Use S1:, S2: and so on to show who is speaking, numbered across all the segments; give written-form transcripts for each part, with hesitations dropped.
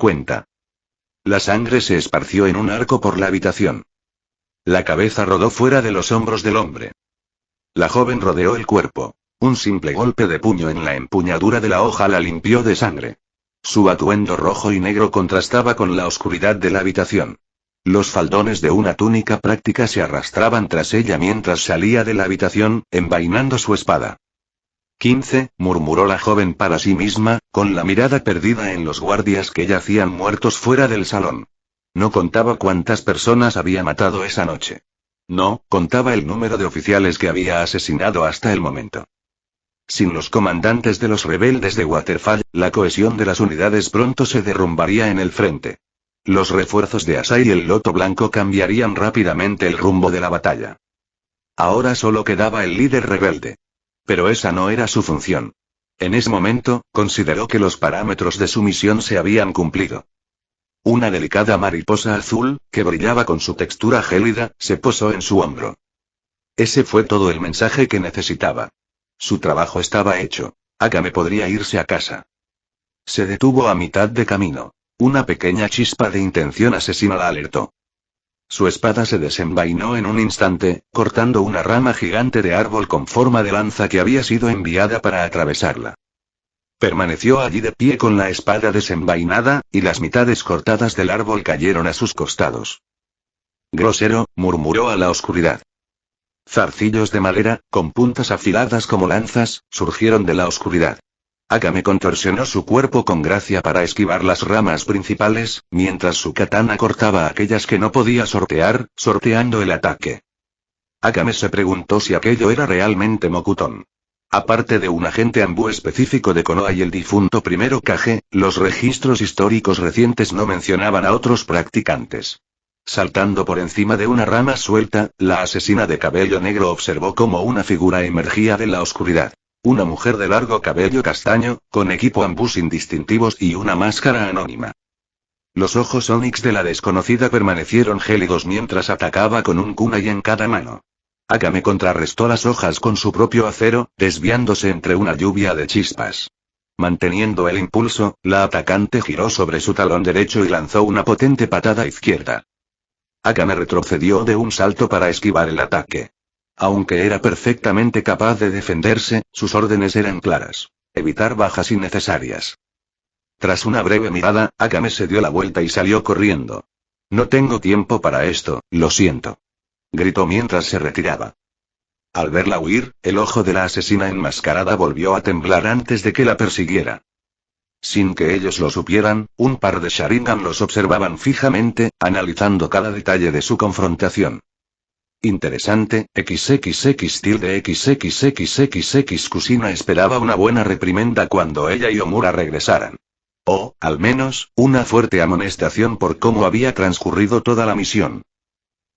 S1: cuenta. La sangre se esparció en un arco por la habitación. La cabeza rodó fuera de los hombros del hombre. La joven rodeó el cuerpo. Un simple golpe de puño en la empuñadura de la hoja la limpió de sangre. Su atuendo rojo y negro contrastaba con la oscuridad de la habitación. Los faldones de una túnica práctica se arrastraban tras ella mientras salía de la habitación, envainando su espada. 15, murmuró la joven para sí misma, con la mirada perdida en los guardias que yacían muertos fuera del salón. No contaba cuántas personas había matado esa noche. No, contaba el número de oficiales que había asesinado hasta el momento. Sin los comandantes de los rebeldes de Waterfall, la cohesión de las unidades pronto se derrumbaría en el frente. Los refuerzos de Asai y el Loto Blanco cambiarían rápidamente el rumbo de la batalla. Ahora solo quedaba el líder rebelde. Pero esa no era su función. En ese momento, consideró que los parámetros de su misión se habían cumplido. Una delicada mariposa azul, que brillaba con su textura gélida, se posó en su hombro. Ese fue todo el mensaje que necesitaba. Su trabajo estaba hecho. Akame podría irse a casa. Se detuvo a mitad de camino. Una pequeña chispa de intención asesina la alertó. Su espada se desenvainó en un instante, cortando una rama gigante de árbol con forma de lanza que había sido enviada para atravesarla. Permaneció allí de pie con la espada desenvainada, y las mitades cortadas del árbol cayeron a sus costados. Grosero, murmuró a la oscuridad. Zarcillos de madera, con puntas afiladas como lanzas, surgieron de la oscuridad. Akame contorsionó su cuerpo con gracia para esquivar las ramas principales, mientras su katana cortaba aquellas que no podía sortear, sorteando el ataque. Akame se preguntó si aquello era realmente Mokuton. Aparte de un agente Anbu específico de Konoha y el difunto primero Kage, los registros históricos recientes no mencionaban a otros practicantes. Saltando por encima de una rama suelta, la asesina de cabello negro observó cómo una figura emergía de la oscuridad. Una mujer de largo cabello castaño, con equipo ambus indistintivos y una máscara anónima. Los ojos onix de la desconocida permanecieron gélidos mientras atacaba con un kunai en cada mano. Akame contrarrestó las hojas con su propio acero, desviándose entre una lluvia de chispas. Manteniendo el impulso, la atacante giró sobre su talón derecho y lanzó una potente patada izquierda. Akame retrocedió de un salto para esquivar el ataque. Aunque era perfectamente capaz de defenderse, sus órdenes eran claras. Evitar bajas innecesarias. Tras una breve mirada, Akame se dio la vuelta y salió corriendo. No tengo tiempo para esto, lo siento. Gritó mientras se retiraba. Al verla huir, el ojo de la asesina enmascarada volvió a temblar antes de que la persiguiera. Sin que ellos lo supieran, un par de Sharingan los observaban fijamente, analizando cada detalle de su confrontación. Interesante, XXX. Kusina esperaba una buena reprimenda cuando ella y Omura regresaran. O, al menos, una fuerte amonestación por cómo había transcurrido toda la misión.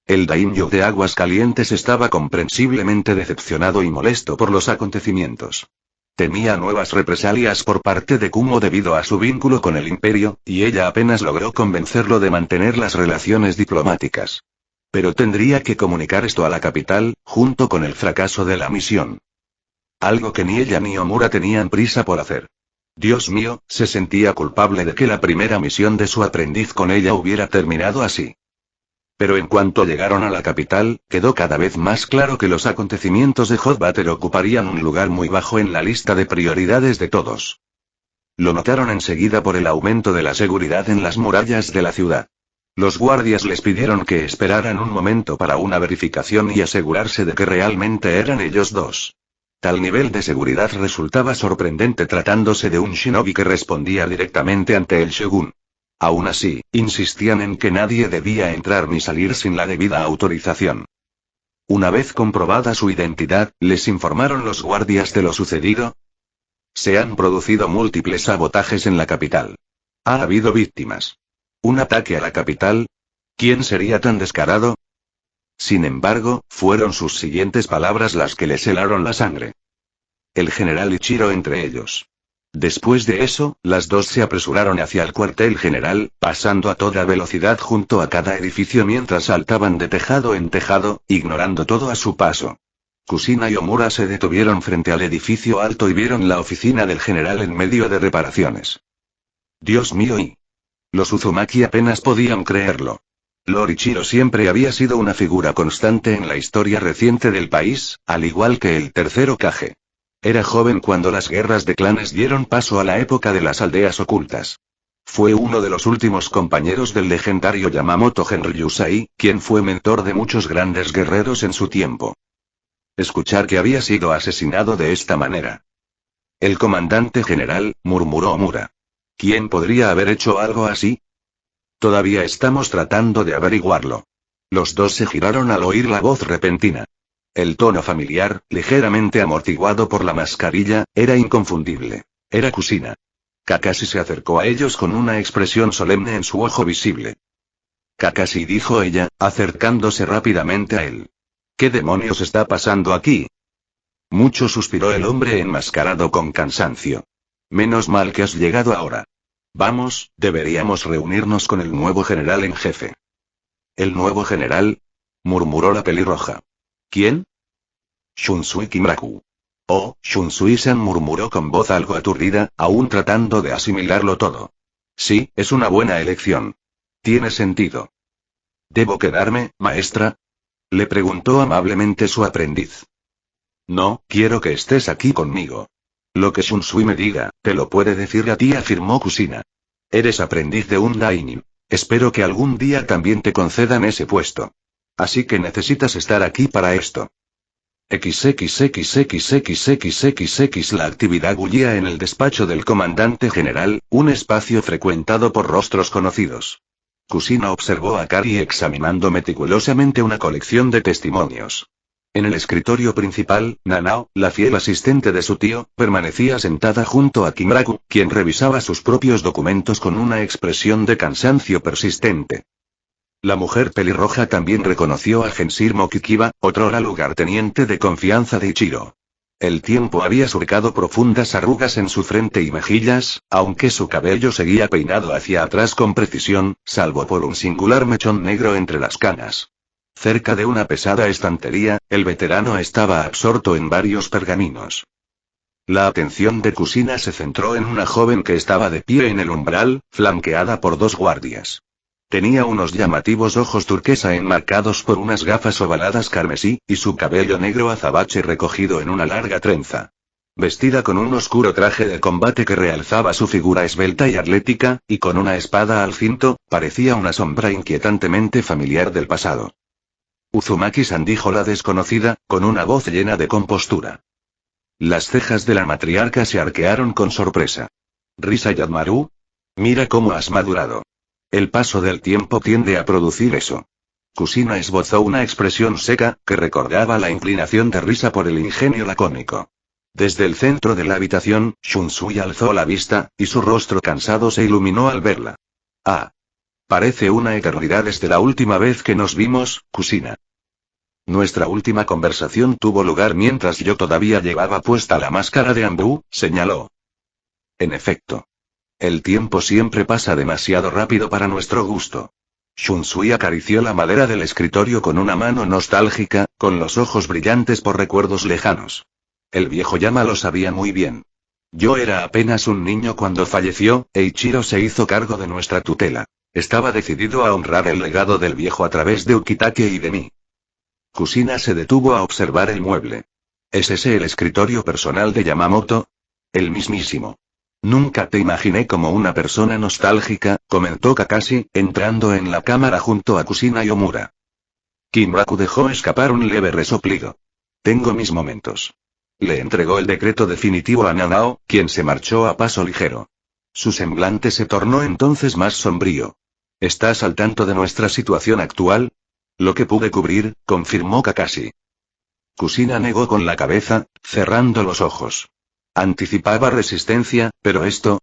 S1: El daimyo de Aguas Calientes estaba comprensiblemente decepcionado y molesto por los acontecimientos. Temía nuevas represalias por parte de Kumo debido a su vínculo con el imperio, y ella apenas logró convencerlo de mantener las relaciones diplomáticas. Pero tendría que comunicar esto a la capital, junto con el fracaso de la misión. Algo que ni ella ni Omura tenían prisa por hacer. Dios mío, se sentía culpable de que la primera misión de su aprendiz con ella hubiera terminado así. Pero en cuanto llegaron a la capital, quedó cada vez más claro que los acontecimientos de Hot Butter ocuparían un lugar muy bajo en la lista de prioridades de todos. Lo notaron enseguida por el aumento de la seguridad en las murallas de la ciudad. Los guardias les pidieron que esperaran un momento para una verificación y asegurarse de que realmente eran ellos dos. Tal nivel de seguridad resultaba sorprendente tratándose de un shinobi que respondía directamente ante el shogun. Aún así, insistían en que nadie debía entrar ni salir sin la debida autorización. Una vez comprobada su identidad, les informaron los guardias de lo sucedido. Se han producido múltiples sabotajes en la capital. Ha habido víctimas. ¿Un ataque a la capital? ¿Quién sería tan descarado? Sin embargo, fueron sus siguientes palabras las que les helaron la sangre. El general Ichiro entre ellos. Después de eso, las dos se apresuraron hacia el cuartel general, pasando a toda velocidad junto a cada edificio mientras saltaban de tejado en tejado, ignorando todo a su paso. Kusina y Omura se detuvieron frente al edificio alto y vieron la oficina del general en medio de reparaciones. Dios mío, y los Uzumaki apenas podían creerlo. Lord Ichiro siempre había sido una figura constante en la historia reciente del país, al igual que el tercer Hokage. Era joven cuando las guerras de clanes dieron paso a la época de las aldeas ocultas. Fue uno de los últimos compañeros del legendario Yamamoto Henry Yusai, quien fue mentor de muchos grandes guerreros en su tiempo. Escuchar que había sido asesinado de esta manera. El comandante general, murmuró Omura. ¿Quién podría haber hecho algo así? Todavía estamos tratando de averiguarlo. Los dos se giraron al oír la voz repentina. El tono familiar, ligeramente amortiguado por la mascarilla, era inconfundible. Era Kusina. Kakashi se acercó a ellos con una expresión solemne en su ojo visible. Kakashi, dijo ella, acercándose rápidamente a él. ¿Qué demonios está pasando aquí? Mucho, suspiró el hombre enmascarado con cansancio. Menos mal que has llegado ahora. Vamos, deberíamos reunirnos con el nuevo general en jefe. ¿El nuevo general? Murmuró la pelirroja. ¿Quién? Shunsui Kimuraku. Oh, Shunsui-san, murmuró con voz algo aturdida, aún tratando de asimilarlo todo. Sí, es una buena elección. Tiene sentido. ¿Debo quedarme, maestra? Le preguntó amablemente su aprendiz. No, quiero que estés aquí conmigo. Lo que Shunsui me diga, te lo puede decir a ti, afirmó Kusina. Eres aprendiz de un dainin. Espero que algún día también te concedan ese puesto. Así que necesitas estar aquí para esto. XXXXXXXX. La actividad bullía en el despacho del comandante general, un espacio frecuentado por rostros conocidos. Kusina observó a Kari examinando meticulosamente una colección de testimonios. En el escritorio principal, Nanao, la fiel asistente de su tío, permanecía sentada junto a Kimuraku, quien revisaba sus propios documentos con una expresión de cansancio persistente. La mujer pelirroja también reconoció a Genshir Mokikiba, otrora lugarteniente de confianza de Ichiro. El tiempo había surcado profundas arrugas en su frente y mejillas, aunque su cabello seguía peinado hacia atrás con precisión, salvo por un singular mechón negro entre las canas. Cerca de una pesada estantería, el veterano estaba absorto en varios pergaminos. La atención de Kusina se centró en una joven que estaba de pie en el umbral, flanqueada por dos guardias. Tenía unos llamativos ojos turquesa enmarcados por unas gafas ovaladas carmesí, y su cabello negro azabache recogido en una larga trenza. Vestida con un oscuro traje de combate que realzaba su figura esbelta y atlética, y con una espada al cinto, parecía una sombra inquietantemente familiar del pasado. Uzumaki-san, dijo la desconocida, con una voz llena de compostura. Las cejas de la matriarca se arquearon con sorpresa. ¿Risa Yadmaru? Mira cómo has madurado. El paso del tiempo tiende a producir eso. Kusina esbozó una expresión seca, que recordaba la inclinación de Risa por el ingenio lacónico. Desde el centro de la habitación, Shunsui alzó la vista, y su rostro cansado se iluminó al verla. Ah. Parece una eternidad desde la última vez que nos vimos, Kusina. Nuestra última conversación tuvo lugar mientras yo todavía llevaba puesta la máscara de Anbu, señaló. En efecto. El tiempo siempre pasa demasiado rápido para nuestro gusto. Shunsui acarició la madera del escritorio con una mano nostálgica, con los ojos brillantes por recuerdos lejanos. El viejo Yama lo sabía muy bien. Yo era apenas un niño cuando falleció, Eiichiro se hizo cargo de nuestra tutela. Estaba decidido a honrar el legado del viejo a través de Ukitake y de mí. Kusina se detuvo a observar el mueble. ¿Es ese el escritorio personal de Yamamoto? El mismísimo. Nunca te imaginé como una persona nostálgica, comentó Kakashi, entrando en la cámara junto a Kusina y Omura. Kimuraku dejó escapar un leve resoplido. Tengo mis momentos. Le entregó el decreto definitivo a Nanao, quien se marchó a paso ligero. Su semblante se tornó entonces más sombrío. ¿Estás al tanto de nuestra situación actual? Lo que pude cubrir, confirmó Kakashi. Kusina negó con la cabeza, cerrando los ojos. Anticipaba resistencia, pero esto...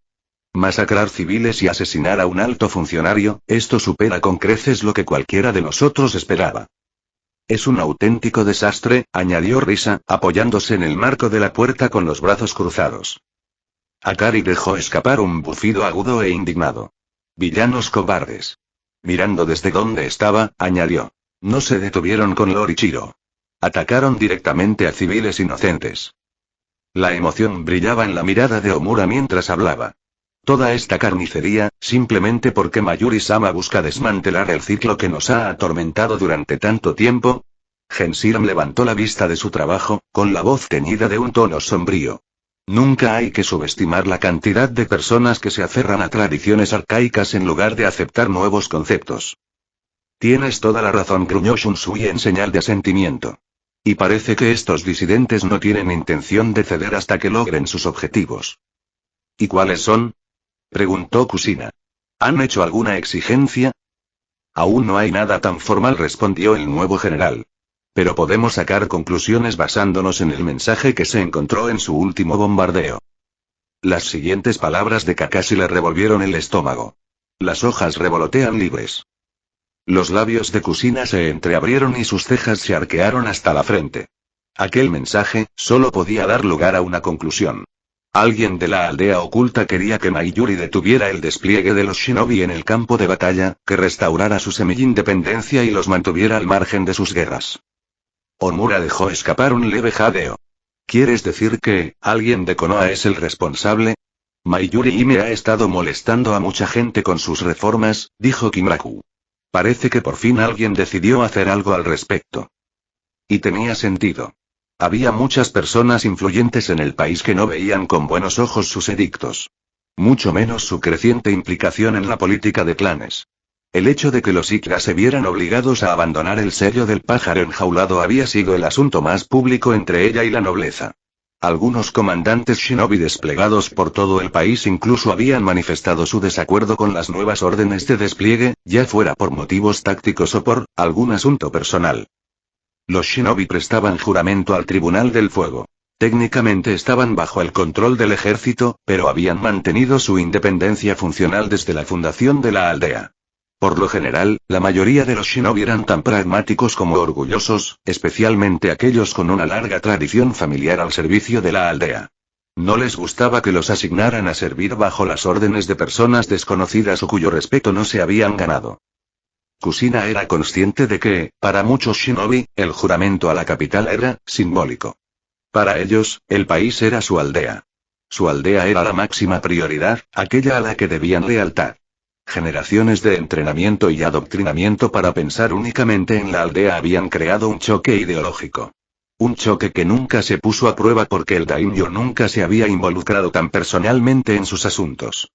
S1: Masacrar civiles y asesinar a un alto funcionario, esto supera con creces lo que cualquiera de nosotros esperaba. Es un auténtico desastre, añadió Risa, apoyándose en el marco de la puerta con los brazos cruzados. Akari dejó escapar un bufido agudo e indignado. Villanos cobardes. Mirando desde donde estaba, añadió. No se detuvieron con Lord Ichiro. Atacaron directamente a civiles inocentes. La emoción brillaba en la mirada de Omura mientras hablaba. Toda esta carnicería, simplemente porque Mayuri-sama busca desmantelar el ciclo que nos ha atormentado durante tanto tiempo. Genshiram levantó la vista de su trabajo, con la voz teñida de un tono sombrío. Nunca hay que subestimar la cantidad de personas que se aferran a tradiciones arcaicas en lugar de aceptar nuevos conceptos. Tienes toda la razón, gruñó Shunsui en señal de asentimiento. Y parece que estos disidentes no tienen intención de ceder hasta que logren sus objetivos. ¿Y cuáles son? Preguntó Kusina. ¿Han hecho alguna exigencia? Aún no hay nada tan formal, respondió el nuevo general. Pero podemos sacar conclusiones basándonos en el mensaje que se encontró en su último bombardeo. Las siguientes palabras de Kakashi le revolvieron el estómago. Las hojas revolotean libres. Los labios de Kusina se entreabrieron y sus cejas se arquearon hasta la frente. Aquel mensaje, solo podía dar lugar a una conclusión. Alguien de la aldea oculta quería que Mayuri detuviera el despliegue de los shinobi en el campo de batalla, que restaurara su semi-independencia y los mantuviera al margen de sus guerras. Omura dejó escapar un leve jadeo. ¿Quieres decir que, alguien de Konoha es el responsable? Mayuri Hime ha estado molestando a mucha gente con sus reformas, dijo Kimuraku. Parece que por fin alguien decidió hacer algo al respecto. Y tenía sentido. Había muchas personas influyentes en el país que no veían con buenos ojos sus edictos. Mucho menos su creciente implicación en la política de clanes. El hecho de que los Ikra se vieran obligados a abandonar el sello del pájaro enjaulado había sido el asunto más público entre ella y la nobleza. Algunos comandantes shinobi desplegados por todo el país incluso habían manifestado su desacuerdo con las nuevas órdenes de despliegue, ya fuera por motivos tácticos o por algún asunto personal. Los shinobi prestaban juramento al Tribunal del Fuego. Técnicamente estaban bajo el control del ejército, pero habían mantenido su independencia funcional desde la fundación de la aldea. Por lo general, la mayoría de los shinobi eran tan pragmáticos como orgullosos, especialmente aquellos con una larga tradición familiar al servicio de la aldea. No les gustaba que los asignaran a servir bajo las órdenes de personas desconocidas o cuyo respeto no se habían ganado. Kusina era consciente de que, para muchos shinobi, el juramento a la capital era simbólico. Para ellos, el país era su aldea. Su aldea era la máxima prioridad, aquella a la que debían lealtad. Generaciones de entrenamiento y adoctrinamiento para pensar únicamente en la aldea habían creado un choque ideológico. Un choque que nunca se puso a prueba porque el daimyo nunca se había involucrado tan personalmente en sus asuntos.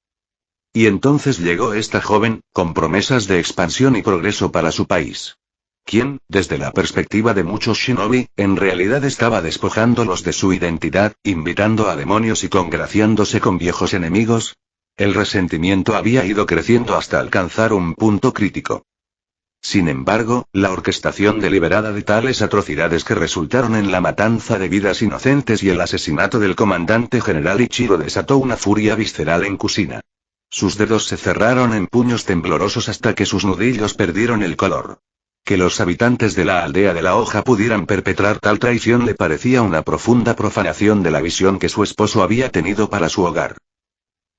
S1: Y entonces llegó esta joven, con promesas de expansión y progreso para su país. Quien, desde la perspectiva de muchos shinobi, en realidad estaba despojándolos de su identidad, invitando a demonios y congraciándose con viejos enemigos. El resentimiento había ido creciendo hasta alcanzar un punto crítico. Sin embargo, la orquestación deliberada de tales atrocidades que resultaron en la matanza de vidas inocentes y el asesinato del comandante general Ichiro desató una furia visceral en Kusina. Sus dedos se cerraron en puños temblorosos hasta que sus nudillos perdieron el color. Que los habitantes de la aldea de la hoja pudieran perpetrar tal traición le parecía una profunda profanación de la visión que su esposo había tenido para su hogar.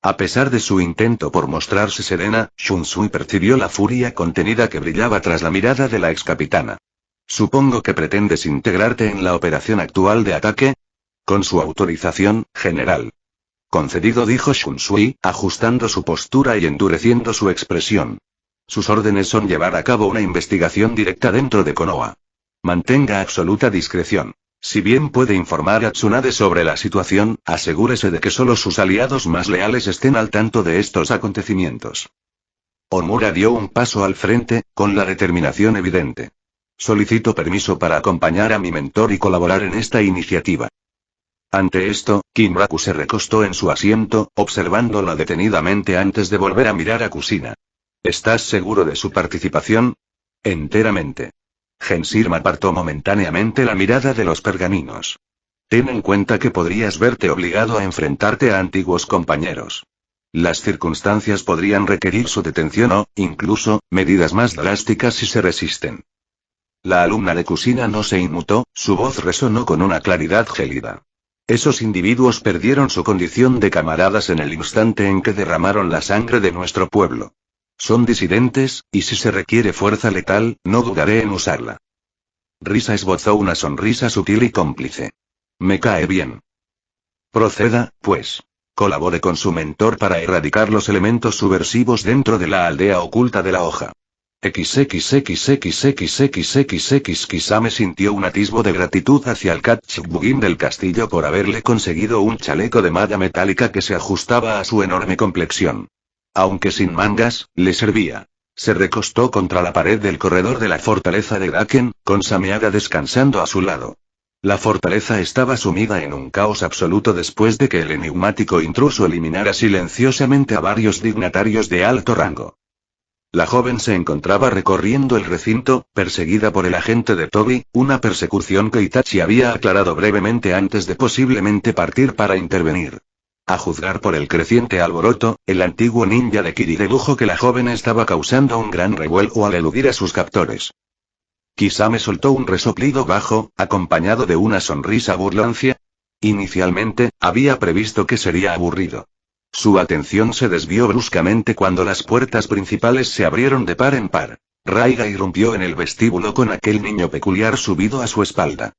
S1: A pesar de su intento por mostrarse serena, Shunsui percibió la furia contenida que brillaba tras la mirada de la excapitana. Supongo que pretendes integrarte en la operación actual de ataque. Con su autorización, general. Concedido, dijo Shunsui, ajustando su postura y endureciendo su expresión. Sus órdenes son llevar a cabo una investigación directa dentro de Konoha. Mantenga absoluta discreción. Si bien puede informar a Tsunade sobre la situación, asegúrese de que solo sus aliados más leales estén al tanto de estos acontecimientos. Omura dio un paso al frente, con la determinación evidente. Solicito permiso para acompañar a mi mentor y colaborar en esta iniciativa. Ante esto, Kinraku se recostó en su asiento, observándola detenidamente antes de volver a mirar a Kushina. ¿Estás seguro de su participación? Enteramente. Genshirama apartó momentáneamente la mirada de los pergaminos. Ten en cuenta que podrías verte obligado a enfrentarte a antiguos compañeros. Las circunstancias podrían requerir su detención o, incluso, medidas más drásticas si se resisten. La alumna de Kushina no se inmutó, su voz resonó con una claridad gélida. Esos individuos perdieron su condición de camaradas en el instante en que derramaron la sangre de nuestro pueblo. Son disidentes, y si se requiere fuerza letal, no dudaré en usarla. Risa esbozó una sonrisa sutil y cómplice. Me cae bien. Proceda, pues. Colabore con su mentor para erradicar los elementos subversivos dentro de la aldea oculta de la hoja. Kisame sintió un atisbo de gratitud hacia el Katsuibugin del castillo por haberle conseguido un chaleco de malla metálica que se ajustaba a su enorme complexión. Aunque sin mangas, le servía. Se recostó contra la pared del corredor de la fortaleza de Daken, con Sameaga descansando a su lado. La fortaleza estaba sumida en un caos absoluto después de que el enigmático intruso eliminara silenciosamente a varios dignatarios de alto rango. La joven se encontraba recorriendo el recinto, perseguida por el agente de Tobi, una persecución que Itachi había aclarado brevemente antes de posiblemente partir para intervenir. A juzgar por el creciente alboroto, el antiguo ninja de Kiri dedujo que la joven estaba causando un gran revuelo al eludir a sus captores. Kisame soltó un resoplido bajo, acompañado de una sonrisa burlancia. Inicialmente, había previsto que sería aburrido. Su atención se desvió bruscamente cuando las puertas principales se abrieron de par en par. Raiga irrumpió en el vestíbulo con aquel niño peculiar subido a su espalda.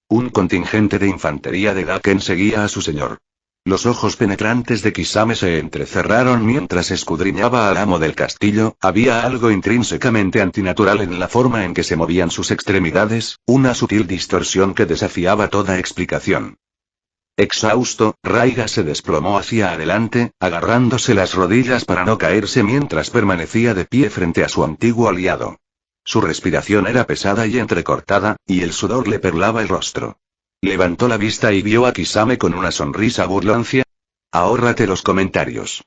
S1: Un contingente de infantería de Daken seguía a su señor. Los ojos penetrantes de Kisame se entrecerraron mientras escudriñaba al amo del castillo. Había algo intrínsecamente antinatural en la forma en que se movían sus extremidades, una sutil distorsión que desafiaba toda explicación. Exhausto, Raiga se desplomó hacia adelante, agarrándose las rodillas para no caerse mientras permanecía de pie frente a su antiguo aliado. Su respiración era pesada y entrecortada, y el sudor le perlaba el rostro. Levantó la vista y vio a Kisame con una sonrisa burlancia. Ahórrate los comentarios.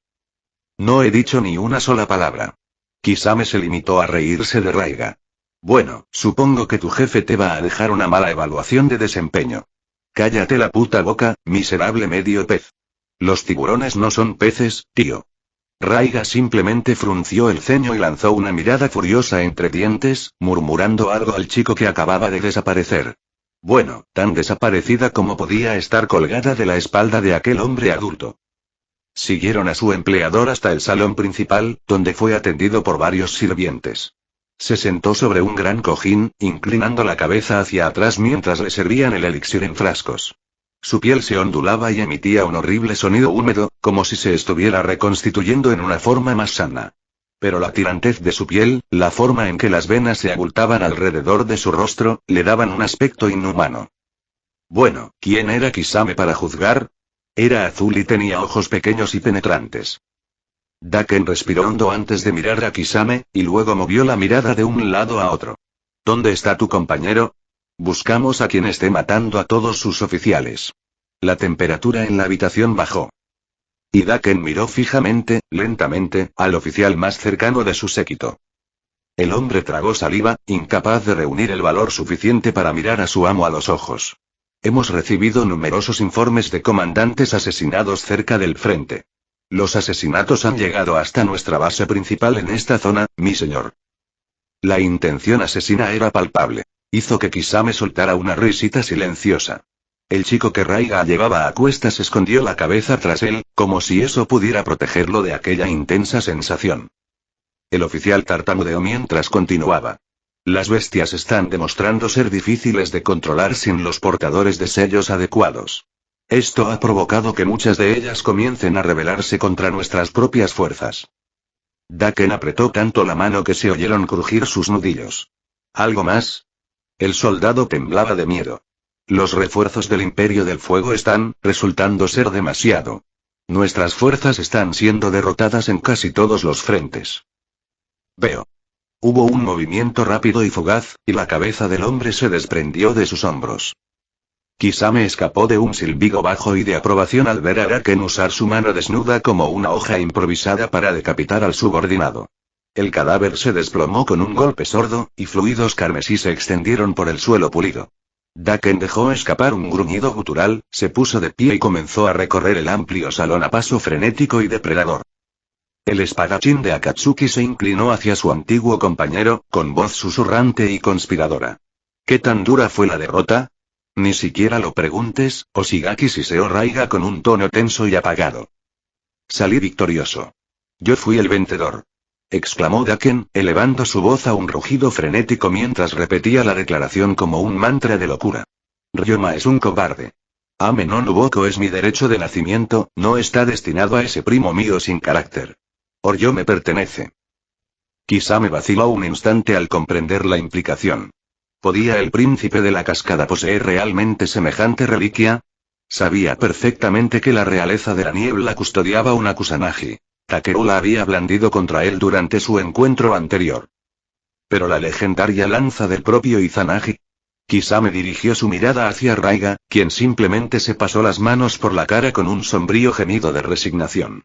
S1: No he dicho ni una sola palabra. Kisame se limitó a reírse de Raiga. Bueno, supongo que tu jefe te va a dejar una mala evaluación de desempeño. Cállate la puta boca, miserable medio pez. Los tiburones no son peces, tío. Raiga simplemente frunció el ceño y lanzó una mirada furiosa entre dientes, murmurando algo al chico que acababa de desaparecer. Bueno, tan desaparecida como podía estar colgada de la espalda de aquel hombre adulto. Siguieron a su empleador hasta el salón principal, donde fue atendido por varios sirvientes. Se sentó sobre un gran cojín, inclinando la cabeza hacia atrás mientras le servían el elixir en frascos. Su piel se ondulaba y emitía un horrible sonido húmedo, como si se estuviera reconstituyendo en una forma más sana. Pero la tirantez de su piel, la forma en que las venas se abultaban alrededor de su rostro, le daban un aspecto inhumano. Bueno, ¿quién era Kisame para juzgar? Era azul y tenía ojos pequeños y penetrantes. Daken respiró hondo antes de mirar a Kisame, y luego movió la mirada de un lado a otro. ¿Dónde está tu compañero? Buscamos a quien esté matando a todos sus oficiales. La temperatura en la habitación bajó. Y Daken miró fijamente, lentamente, al oficial más cercano de su séquito. El hombre tragó saliva, incapaz de reunir el valor suficiente para mirar a su amo a los ojos. Hemos recibido numerosos informes de comandantes asesinados cerca del frente. Los asesinatos han llegado hasta nuestra base principal en esta zona, mi señor. La intención asesina era palpable. Hizo que Kisame soltara una risita silenciosa. El chico que Raiga llevaba a cuestas escondió la cabeza tras él, como si eso pudiera protegerlo de aquella intensa sensación. El oficial tartamudeó mientras continuaba. Las bestias están demostrando ser difíciles de controlar sin los portadores de sellos adecuados. Esto ha provocado que muchas de ellas comiencen a rebelarse contra nuestras propias fuerzas. Daken apretó tanto la mano que se oyeron crujir sus nudillos. ¿Algo más? El soldado temblaba de miedo. Los refuerzos del Imperio del Fuego están resultando ser demasiado. Nuestras fuerzas están siendo derrotadas en casi todos los frentes. Veo. Hubo un movimiento rápido y fugaz, y la cabeza del hombre se desprendió de sus hombros. Kisame escapó de un silbido bajo y de aprobación al ver a Daken usar su mano desnuda como una hoja improvisada para decapitar al subordinado. El cadáver se desplomó con un golpe sordo, y fluidos carmesí se extendieron por el suelo pulido. Daken dejó escapar un gruñido gutural, se puso de pie y comenzó a recorrer el amplio salón a paso frenético y depredador. El espadachín de Akatsuki se inclinó hacia su antiguo compañero, con voz susurrante y conspiradora. ¿Qué tan dura fue la derrota? Ni siquiera lo preguntes, Oshigaki siseó Raiga con un tono tenso y apagado. Salí victorioso. Yo fui el vencedor. Exclamó Daken, elevando su voz a un rugido frenético mientras repetía la declaración como un mantra de locura. Ryoma es un cobarde. Ame no Nuboko es mi derecho de nacimiento, no está destinado a ese primo mío sin carácter. Oryo me pertenece. Kisame vaciló un instante al comprender la implicación. ¿Podía el príncipe de la cascada poseer realmente semejante reliquia? Sabía perfectamente que la realeza de la niebla custodiaba una Kusanagi. Takeru la había blandido contra él durante su encuentro anterior. Pero la legendaria lanza del propio Izanagi. Kisame dirigió su mirada hacia Raiga, quien simplemente se pasó las manos por la cara con un sombrío gemido de resignación.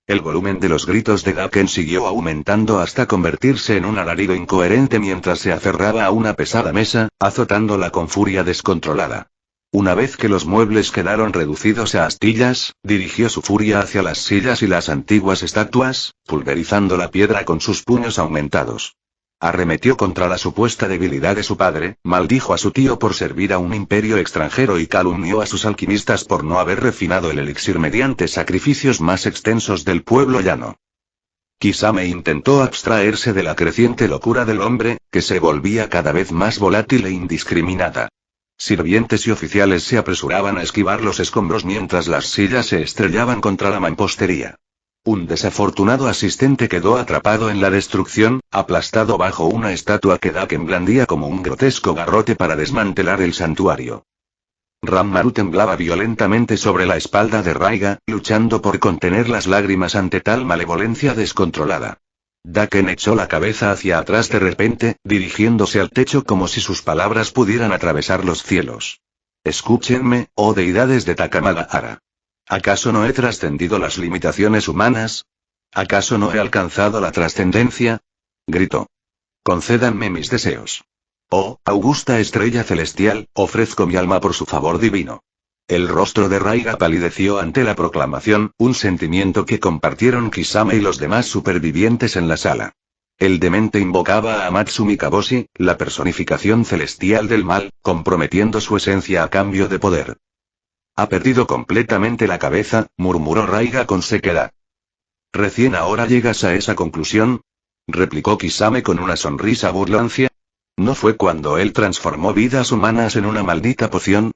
S1: El volumen de los gritos de Daken siguió aumentando hasta convertirse en un alarido incoherente mientras se aferraba a una pesada mesa, azotándola con furia descontrolada. Una vez que los muebles quedaron reducidos a astillas, dirigió su furia hacia las sillas y las antiguas estatuas, pulverizando la piedra con sus puños aumentados. Arremetió contra la supuesta debilidad de su padre, maldijo a su tío por servir a un imperio extranjero y calumnió a sus alquimistas por no haber refinado el elixir mediante sacrificios más extensos del pueblo llano. Kisame intentó abstraerse de la creciente locura del hombre, que se volvía cada vez más volátil e indiscriminada. Sirvientes y oficiales se apresuraban a esquivar los escombros mientras las sillas se estrellaban contra la mampostería. Un desafortunado asistente quedó atrapado en la destrucción, aplastado bajo una estatua que Daken blandía como un grotesco garrote para desmantelar el santuario. Ranmaru temblaba violentamente sobre la espalda de Raiga, luchando por contener las lágrimas ante tal malevolencia descontrolada. Daken echó la cabeza hacia atrás de repente, dirigiéndose al techo como si sus palabras pudieran atravesar los cielos. Escúchenme, oh deidades de Takamagahara. ¿Acaso no he trascendido las limitaciones humanas? ¿Acaso no he alcanzado la trascendencia? Gritó. Concédanme mis deseos. Oh, augusta estrella celestial, ofrezco mi alma por su favor divino. El rostro de Raiga palideció ante la proclamación, un sentimiento que compartieron Kisame y los demás supervivientes en la sala. El demente invocaba a Amatsu Mikaboshi, la personificación celestial del mal, comprometiendo su esencia a cambio de poder. Ha perdido completamente la cabeza, murmuró Raiga con sequedad. ¿Recién ahora llegas a esa conclusión? Replicó Kisame con una sonrisa burlancia. ¿No fue cuando él transformó vidas humanas en una maldita poción?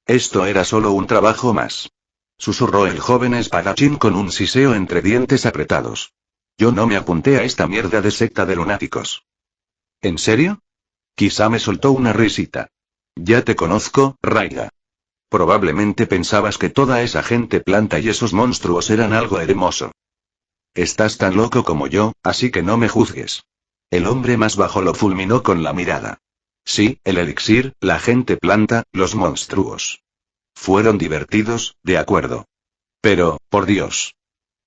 S1: Esto era solo un trabajo más. Susurró el joven espadachín con un siseo entre dientes apretados. Yo no me apunté a esta mierda de secta de lunáticos. ¿En serio? Kisame soltó una risita. Ya te conozco, Raiga. Probablemente pensabas que toda esa gente planta y esos monstruos eran algo hermoso. Estás tan loco como yo, así que no me juzgues. El hombre más bajo lo fulminó con la mirada. Sí, el elixir, la gente planta, los monstruos. Fueron divertidos, de acuerdo. Pero, por Dios.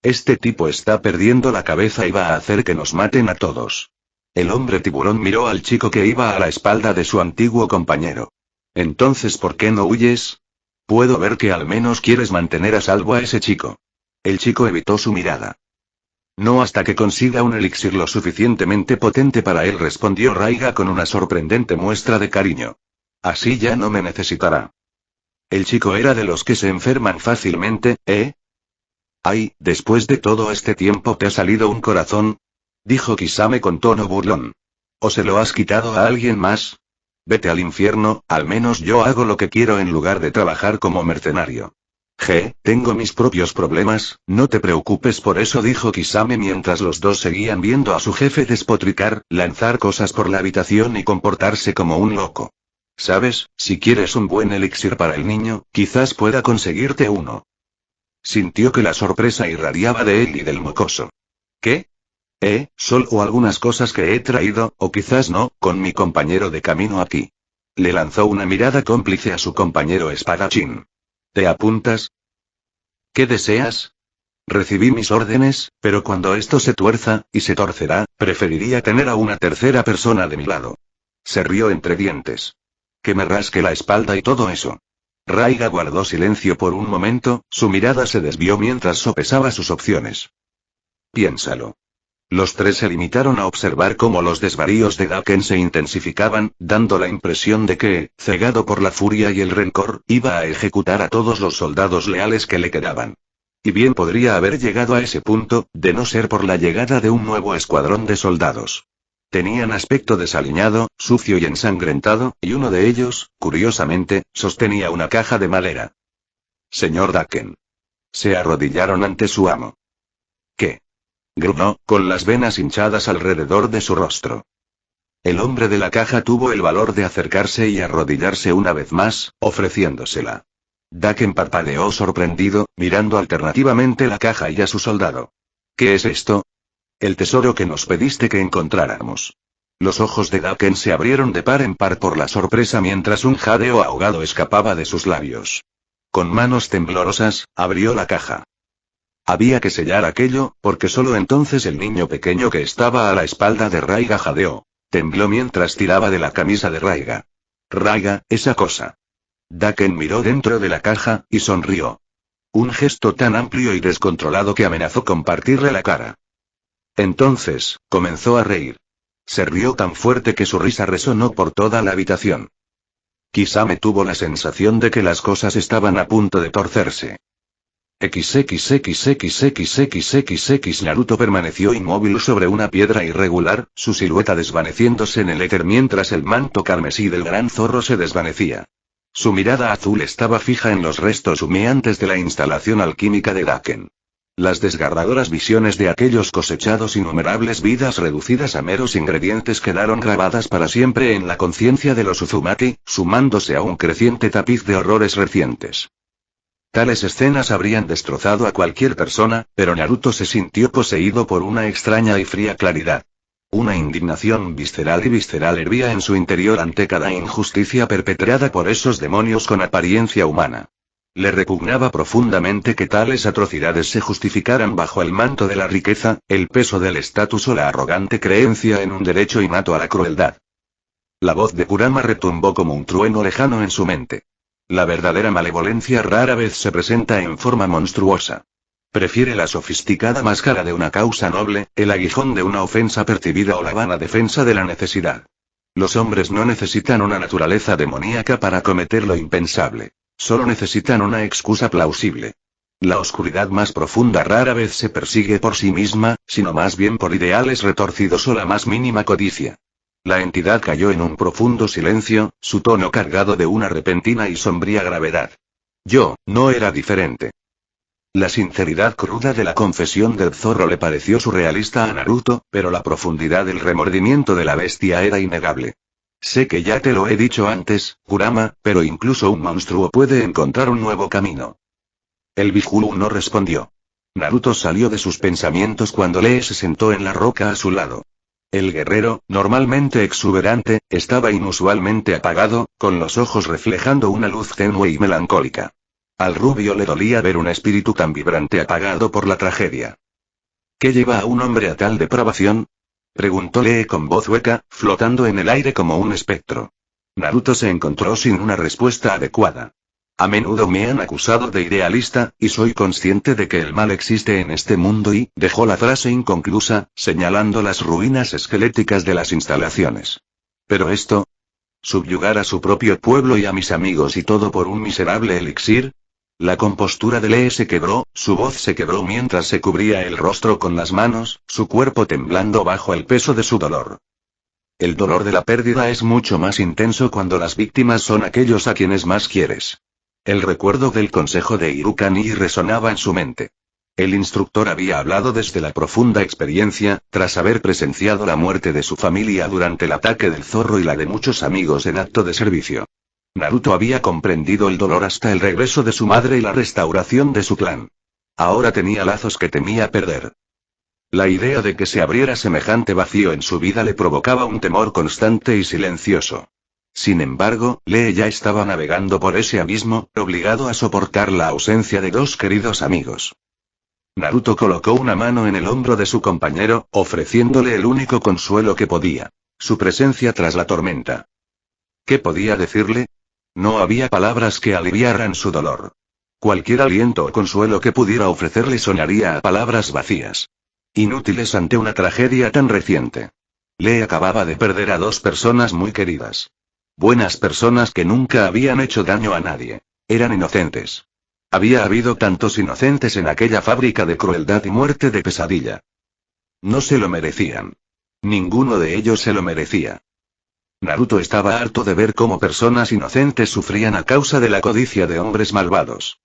S1: Este tipo está perdiendo la cabeza y va a hacer que nos maten a todos. El hombre tiburón miró al chico que iba a la espalda de su antiguo compañero. Entonces, ¿por qué no huyes? Puedo ver que al menos quieres mantener a salvo a ese chico. El chico evitó su mirada. No hasta que consiga un elixir lo suficientemente potente para él, respondió Raiga con una sorprendente muestra de cariño. Así ya no me necesitará. El chico era de los que se enferman fácilmente, ¿eh? Ay, después de todo este tiempo te ha salido un corazón, dijo Kisame con tono burlón. ¿O se lo has quitado a alguien más? Vete al infierno, al menos yo hago lo que quiero en lugar de trabajar como mercenario. Tengo mis propios problemas, no te preocupes por eso, dijo Kisame mientras los dos seguían viendo a su jefe despotricar, lanzar cosas por la habitación y comportarse como un loco. ¿Sabes? Si quieres un buen elixir para el niño, quizás pueda conseguirte uno. Sintió que la sorpresa irradiaba de él y del mocoso. ¿Qué? Solo algunas cosas que he traído, o quizás no, con mi compañero de camino aquí. Le lanzó una mirada cómplice a su compañero espadachín. ¿Te apuntas? ¿Qué deseas? Recibí mis órdenes, pero cuando esto se tuerza, y se torcerá, preferiría tener a una tercera persona de mi lado. Se rió entre dientes. Que me rasque la espalda y todo eso. Raiga guardó silencio por un momento, su mirada se desvió mientras sopesaba sus opciones. Piénsalo. Los tres se limitaron a observar cómo los desvaríos de Daken se intensificaban, dando la impresión de que, cegado por la furia y el rencor, iba a ejecutar a todos los soldados leales que le quedaban. Y bien podría haber llegado a ese punto, de no ser por la llegada de un nuevo escuadrón de soldados. Tenían aspecto desaliñado, sucio y ensangrentado, y uno de ellos, curiosamente, sostenía una caja de madera. Señor Daken. Se arrodillaron ante su amo. ¿Qué? Gruñó, con las venas hinchadas alrededor de su rostro. El hombre de la caja tuvo el valor de acercarse y arrodillarse una vez más, ofreciéndosela. Daken parpadeó sorprendido, mirando alternativamente la caja y a su soldado. ¿Qué es esto? El tesoro que nos pediste que encontráramos. Los ojos de Daken se abrieron de par en par por la sorpresa mientras un jadeo ahogado escapaba de sus labios. Con manos temblorosas, abrió la caja. Había que sellar aquello, porque solo entonces el niño pequeño que estaba a la espalda de Raiga jadeó. Tembló mientras tiraba de la camisa de Raiga. Raiga, esa cosa. Daken miró dentro de la caja, y sonrió. Un gesto tan amplio y descontrolado que amenazó con partirle la cara. Entonces, comenzó a reír. Se rió tan fuerte que su risa resonó por toda la habitación. Kisame tuvo la sensación de que las cosas estaban a punto de torcerse. XXXXXXXX Naruto permaneció inmóvil sobre una piedra irregular, su silueta desvaneciéndose en el éter mientras el manto carmesí del gran zorro se desvanecía. Su mirada azul estaba fija en los restos humeantes de la instalación alquímica de Daken. Las desgarradoras visiones de aquellos cosechados innumerables vidas reducidas a meros ingredientes quedaron grabadas para siempre en la conciencia de los Uzumaki, sumándose a un creciente tapiz de horrores recientes. Tales escenas habrían destrozado a cualquier persona, pero Naruto se sintió poseído por una extraña y fría claridad. Una indignación visceral hervía en su interior ante cada injusticia perpetrada por esos demonios con apariencia humana. Le repugnaba profundamente que tales atrocidades se justificaran bajo el manto de la riqueza, el peso del estatus o la arrogante creencia en un derecho innato a la crueldad. La voz de Kurama retumbó como un trueno lejano en su mente. La verdadera malevolencia rara vez se presenta en forma monstruosa. Prefiere la sofisticada máscara de una causa noble, el aguijón de una ofensa percibida o la vana defensa de la necesidad. Los hombres no necesitan una naturaleza demoníaca para cometer lo impensable. Solo necesitan una excusa plausible. La oscuridad más profunda rara vez se persigue por sí misma, sino más bien por ideales retorcidos o la más mínima codicia. La entidad cayó en un profundo silencio, su tono cargado de una repentina y sombría gravedad. Yo, no era diferente. La sinceridad cruda de la confesión del zorro le pareció surrealista a Naruto, pero la profundidad del remordimiento de la bestia era innegable. Sé que ya te lo he dicho antes, Kurama, pero incluso un monstruo puede encontrar un nuevo camino. El Biju no respondió. Naruto salió de sus pensamientos cuando Lee se sentó en la roca a su lado. El guerrero, normalmente exuberante, estaba inusualmente apagado, con los ojos reflejando una luz tenue y melancólica. Al rubio le dolía ver un espíritu tan vibrante apagado por la tragedia. ¿Qué lleva a un hombre a tal depravación? Preguntó Lee con voz hueca, flotando en el aire como un espectro. Naruto se encontró sin una respuesta adecuada. A menudo me han acusado de idealista, y soy consciente de que el mal existe en este mundo y, dejó la frase inconclusa, señalando las ruinas esqueléticas de las instalaciones. Pero esto, subyugar a su propio pueblo y a mis amigos y todo por un miserable elixir. La compostura de Lee se quebró, su voz se quebró mientras se cubría el rostro con las manos, su cuerpo temblando bajo el peso de su dolor. El dolor de la pérdida es mucho más intenso cuando las víctimas son aquellos a quienes más quieres. El recuerdo del consejo de Iruka Nii resonaba en su mente. El instructor había hablado desde la profunda experiencia, tras haber presenciado la muerte de su familia durante el ataque del zorro y la de muchos amigos en acto de servicio. Naruto había comprendido el dolor hasta el regreso de su madre y la restauración de su clan. Ahora tenía lazos que temía perder. La idea de que se abriera semejante vacío en su vida le provocaba un temor constante y silencioso. Sin embargo, Lee ya estaba navegando por ese abismo, obligado a soportar la ausencia de dos queridos amigos. Naruto colocó una mano en el hombro de su compañero, ofreciéndole el único consuelo que podía: su presencia tras la tormenta. ¿Qué podía decirle? No había palabras que aliviaran su dolor. Cualquier aliento o consuelo que pudiera ofrecerle sonaría a palabras vacías. Inútiles ante una tragedia tan reciente. Lee acababa de perder a dos personas muy queridas. Buenas personas que nunca habían hecho daño a nadie. Eran inocentes. Había habido tantos inocentes en aquella fábrica de crueldad y muerte de Pesadilla. No se lo merecían. Ninguno de ellos se lo merecía. Naruto estaba harto de ver cómo personas inocentes sufrían a causa de la codicia de hombres malvados.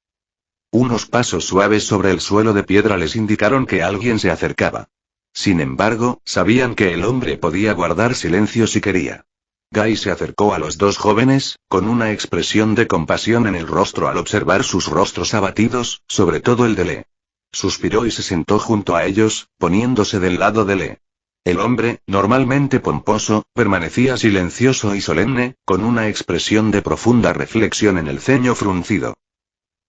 S1: Unos pasos suaves sobre el suelo de piedra les indicaron que alguien se acercaba. Sin embargo, sabían que el hombre podía guardar silencio si quería. Gai se acercó a los dos jóvenes, con una expresión de compasión en el rostro al observar sus rostros abatidos, sobre todo el de Lee. Suspiró y se sentó junto a ellos, poniéndose del lado de Lee. El hombre, normalmente pomposo, permanecía silencioso y solemne, con una expresión de profunda reflexión en el ceño fruncido.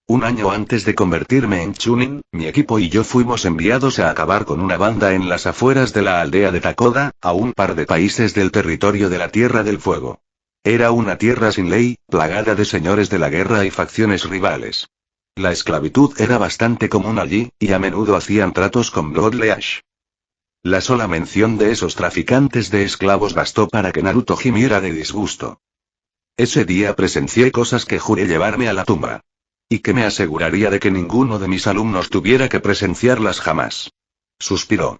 S1: Un año antes de convertirme en Chunin, mi equipo y yo fuimos enviados a acabar con una banda en las afueras de la aldea de Takoda, a un par de países del territorio de la Tierra del Fuego. Era una tierra sin ley, plagada de señores de la guerra y facciones rivales. La esclavitud era bastante común allí, y a menudo hacían tratos con Bloodleash. La sola mención de esos traficantes de esclavos bastó para que Naruto gimiera de disgusto. Ese día presencié cosas que juré llevarme a la tumba. Y que me aseguraría de que ninguno de mis alumnos tuviera que presenciarlas jamás. Suspiró.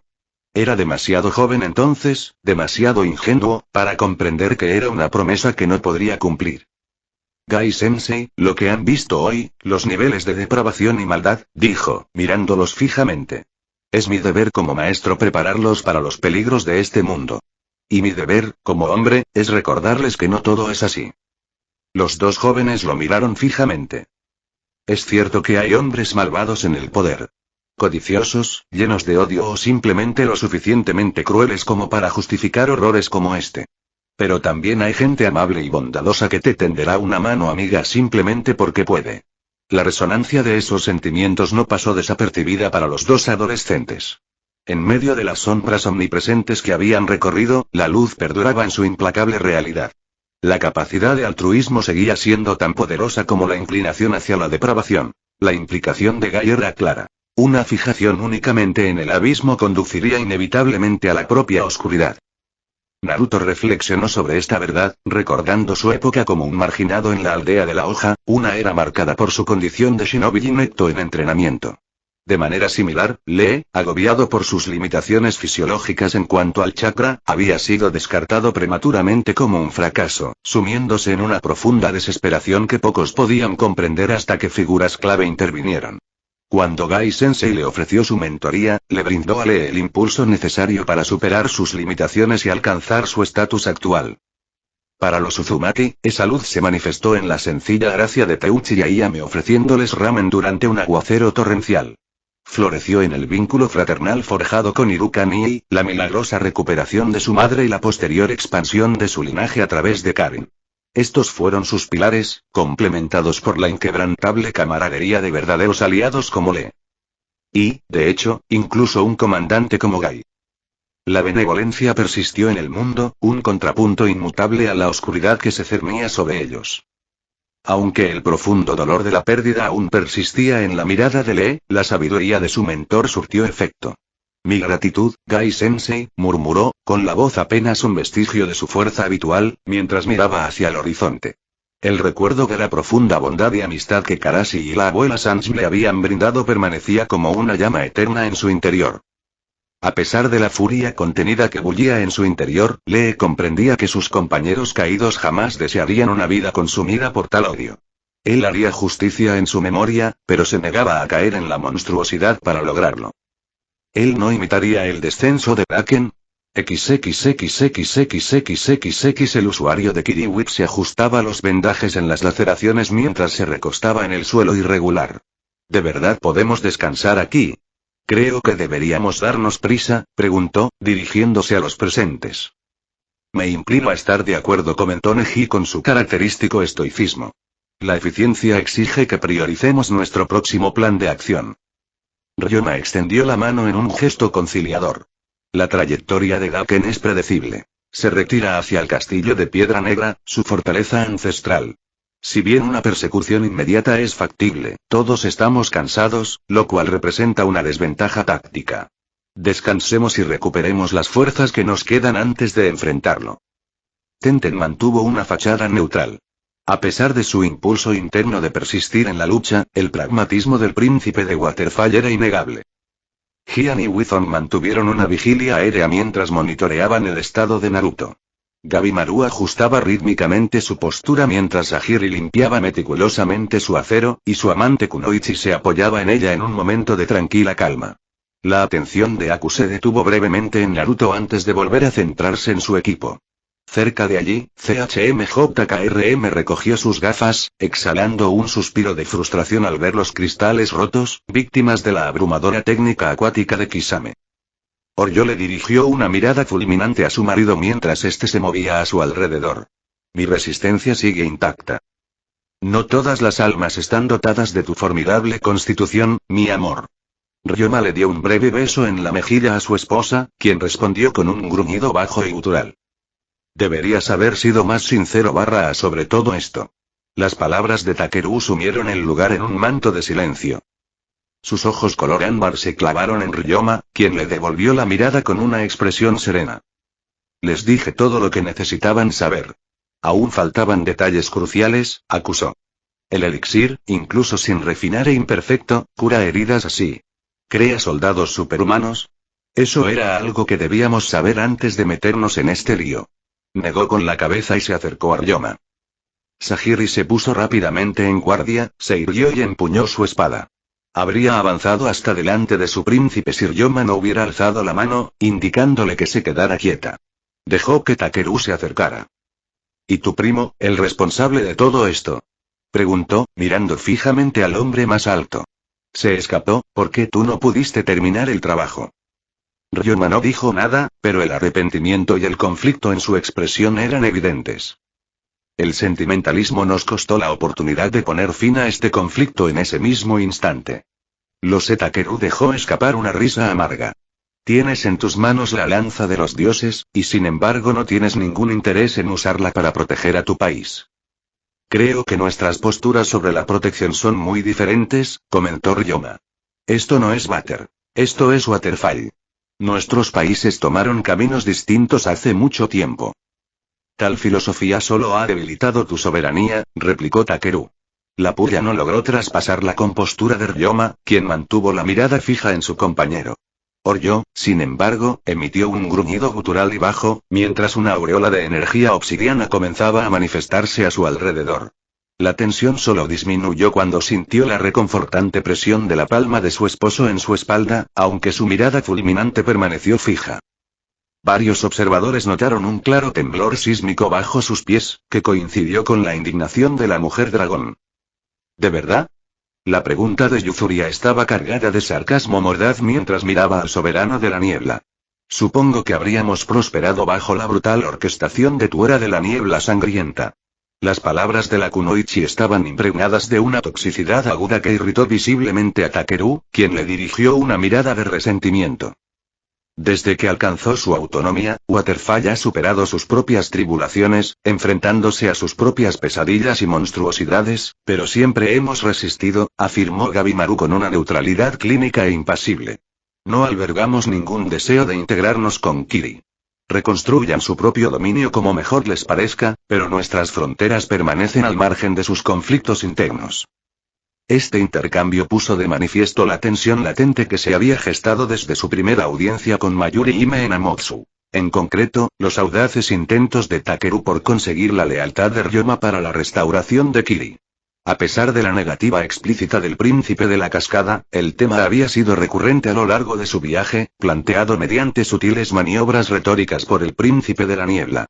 S1: Era demasiado joven entonces, demasiado ingenuo, para comprender que era una promesa que no podría cumplir. Gai-sensei, lo que han visto hoy, los niveles de depravación y maldad, dijo, mirándolos fijamente. Es mi deber como maestro prepararlos para los peligros de este mundo. Y mi deber, como hombre, es recordarles que no todo es así. Los dos jóvenes lo miraron fijamente. Es cierto que hay hombres malvados en el poder. Codiciosos, llenos de odio o simplemente lo suficientemente crueles como para justificar horrores como este. Pero también hay gente amable y bondadosa que te tenderá una mano amiga simplemente porque puede. La resonancia de esos sentimientos no pasó desapercibida para los dos adolescentes. En medio de las sombras omnipresentes que habían recorrido, la luz perduraba en su implacable realidad. La capacidad de altruismo seguía siendo tan poderosa como la inclinación hacia la depravación. La implicación de Gai era clara. Una fijación únicamente en el abismo conduciría inevitablemente a la propia oscuridad. Naruto reflexionó sobre esta verdad, recordando su época como un marginado en la aldea de la hoja, una era marcada por su condición de shinobi inepto en entrenamiento. De manera similar, Lee, agobiado por sus limitaciones fisiológicas en cuanto al chakra, había sido descartado prematuramente como un fracaso, sumiéndose en una profunda desesperación que pocos podían comprender hasta que figuras clave intervinieron. Cuando Gai-sensei le ofreció su mentoría, le brindó a Lee el impulso necesario para superar sus limitaciones y alcanzar su estatus actual. Para los Uzumaki, esa luz se manifestó en la sencilla gracia de Teuchi y Ayame ofreciéndoles ramen durante un aguacero torrencial. Floreció en el vínculo fraternal forjado con Iruka Nii, la milagrosa recuperación de su madre y la posterior expansión de su linaje a través de Karin. Estos fueron sus pilares, complementados por la inquebrantable camaradería de verdaderos aliados como Lee. Y, de hecho, incluso un comandante como Gai. La benevolencia persistió en el mundo, un contrapunto inmutable a la oscuridad que se cernía sobre ellos. Aunque el profundo dolor de la pérdida aún persistía en la mirada de Lee, la sabiduría de su mentor surtió efecto. Mi gratitud, Gai-sensei, murmuró, con la voz apenas un vestigio de su fuerza habitual, mientras miraba hacia el horizonte. El recuerdo de la profunda bondad y amistad que Karashi y la abuela Sanji le habían brindado permanecía como una llama eterna en su interior. A pesar de la furia contenida que bullía en su interior, Lee comprendía que sus compañeros caídos jamás desearían una vida consumida por tal odio. Él haría justicia en su memoria, pero se negaba a caer en la monstruosidad para lograrlo. Él no imitaría el descenso de Bracken. XXXXXXXX. El usuario de Kiriwit se ajustaba los vendajes en las laceraciones mientras se recostaba en el suelo irregular. ¿De verdad podemos descansar aquí? Creo que deberíamos darnos prisa, preguntó, dirigiéndose a los presentes. Me inclino a estar de acuerdo, comentó Neji con su característico estoicismo. La eficiencia exige que prioricemos nuestro próximo plan de acción. Ryoma extendió la mano en un gesto conciliador. La trayectoria de Daken es predecible. Se retira hacia el castillo de Piedra Negra, su fortaleza ancestral. Si bien una persecución inmediata es factible, todos estamos cansados, lo cual representa una desventaja táctica. Descansemos y recuperemos las fuerzas que nos quedan antes de enfrentarlo. Tenten mantuvo una fachada neutral. A pesar de su impulso interno de persistir en la lucha, el pragmatismo del príncipe de Waterfall era innegable. Jian y Wizon mantuvieron una vigilia aérea mientras monitoreaban el estado de Naruto. Gabimaru ajustaba rítmicamente su postura mientras Sahiri limpiaba meticulosamente su acero, y su amante Kunoichi se apoyaba en ella en un momento de tranquila calma. La atención de Aku se detuvo brevemente en Naruto antes de volver a centrarse en su equipo. Cerca de allí, CHMJKRM recogió sus gafas, exhalando un suspiro de frustración al ver los cristales rotos, víctimas de la abrumadora técnica acuática de Kisame. Oryo le dirigió una mirada fulminante a su marido mientras éste se movía a su alrededor. Mi resistencia sigue intacta. No todas las almas están dotadas de tu formidable constitución, mi amor. Ryoma le dio un breve beso en la mejilla a su esposa, quien respondió con un gruñido bajo y gutural. Deberías haber sido más sincero sobre todo esto. Las palabras de Takeru sumieron el lugar en un manto de silencio. Sus ojos color ámbar se clavaron en Ryoma, quien le devolvió la mirada con una expresión serena. Les dije todo lo que necesitaban saber. Aún faltaban detalles cruciales, acusó. El elixir, incluso sin refinar e imperfecto, cura heridas así. ¿Crea soldados superhumanos? Eso era algo que debíamos saber antes de meternos en este lío. Negó con la cabeza y se acercó a Ryoma. Sahiri se puso rápidamente en guardia, se irguió y empuñó su espada. Habría avanzado hasta delante de su príncipe si Ryoma no hubiera alzado la mano, indicándole que se quedara quieta. Dejó que Takeru se acercara. ¿Y tu primo, el responsable de todo esto? Preguntó, mirando fijamente al hombre más alto. Se escapó, ¿por qué tú no pudiste terminar el trabajo? Ryoma no dijo nada, pero el arrepentimiento y el conflicto en su expresión eran evidentes. El sentimentalismo nos costó la oportunidad de poner fin a este conflicto en ese mismo instante. Lo sé, Takeru dejó escapar una risa amarga. Tienes en tus manos la lanza de los dioses, y sin embargo no tienes ningún interés en usarla para proteger a tu país. Creo que nuestras posturas sobre la protección son muy diferentes, comentó Ryoma. Esto no es Water. Esto es Waterfall. Nuestros países tomaron caminos distintos hace mucho tiempo. Tal filosofía solo ha debilitado tu soberanía, replicó Takeru. La puya no logró traspasar la compostura de Ryoma, quien mantuvo la mirada fija en su compañero. Oryo, sin embargo, emitió un gruñido gutural y bajo, mientras una aureola de energía obsidiana comenzaba a manifestarse a su alrededor. La tensión solo disminuyó cuando sintió la reconfortante presión de la palma de su esposo en su espalda, aunque su mirada fulminante permaneció fija. Varios observadores notaron un claro temblor sísmico bajo sus pies, que coincidió con la indignación de la mujer dragón. ¿De verdad? La pregunta de Yuzuria estaba cargada de sarcasmo mordaz mientras miraba al soberano de la niebla. Supongo que habríamos prosperado bajo la brutal orquestación de tu era de la niebla sangrienta. Las palabras de la Kunoichi estaban impregnadas de una toxicidad aguda que irritó visiblemente a Takeru, quien le dirigió una mirada de resentimiento. Desde que alcanzó su autonomía, Waterfall ha superado sus propias tribulaciones, enfrentándose a sus propias pesadillas y monstruosidades, pero siempre hemos resistido, afirmó Gabimaru con una neutralidad clínica e impasible. No albergamos ningún deseo de integrarnos con Kiri. Reconstruyan su propio dominio como mejor les parezca, pero nuestras fronteras permanecen al margen de sus conflictos internos. Este intercambio puso de manifiesto la tensión latente que se había gestado desde su primera audiencia con Mayuri Hime en Amotsu. En concreto, los audaces intentos de Takeru por conseguir la lealtad de Ryoma para la restauración de Kiri. A pesar de la negativa explícita del príncipe de la cascada, el tema había sido recurrente a lo largo de su viaje, planteado mediante sutiles maniobras retóricas por el príncipe de la niebla.